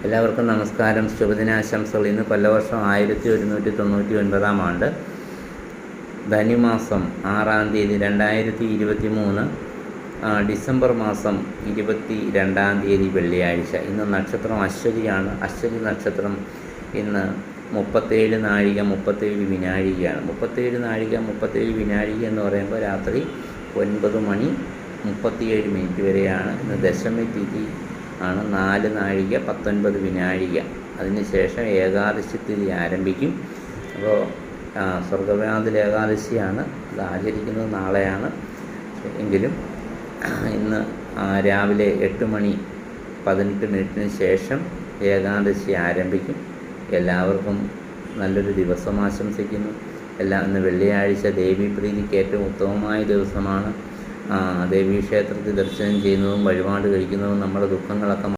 എല്ലാവർക്കും നമസ്കാരം. ശുഭദിനാശംസകൾ. ഇന്ന് കൊല്ലവർഷം 1199 ആണ്ട്, ധനുമാസം 6-ാം തീയതി 2023, ഡിസംബർ മാസം 22-ാം തീയതി വെള്ളിയാഴ്ച. ഇന്ന് നക്ഷത്രം അശ്വതിയാണ്. അശ്വതി നക്ഷത്രം ഇന്ന് 37 നാഴിക 37 വിനാഴികയാണ്. 37 നാഴിക 37 വിനാഴിക എന്ന് പറയുമ്പോൾ രാത്രി 9:37 വരെയാണ്. ഇന്ന് ദശമി തിഥി ആണ്. 4 നാഴിക 19 വിനാഴിക. അതിനുശേഷം ഏകാദശി തിഥി ആരംഭിക്കും. അപ്പോൾ സ്വർഗവാതിൽ ഏകാദശിയാണ്. അത് ആചരിക്കുന്നത് നാളെയാണ്. എങ്കിലും ഇന്ന് രാവിലെ 8:18 ശേഷം ഏകാദശി ആരംഭിക്കും. എല്ലാവർക്കും നല്ലൊരു ദിവസം ആശംസിക്കുന്നു. ഇന്ന് വെള്ളിയാഴ്ച ദേവീപ്രീതിക്ക് ഏറ്റവും ഉത്തമമായ ദിവസമാണ്. ദേവീക്ഷേത്രത്തിൽ ദർശനം ചെയ്യുന്നതും വഴിപാട് കഴിക്കുന്നതും നമ്മുടെ ദുഃഖങ്ങളൊക്കെ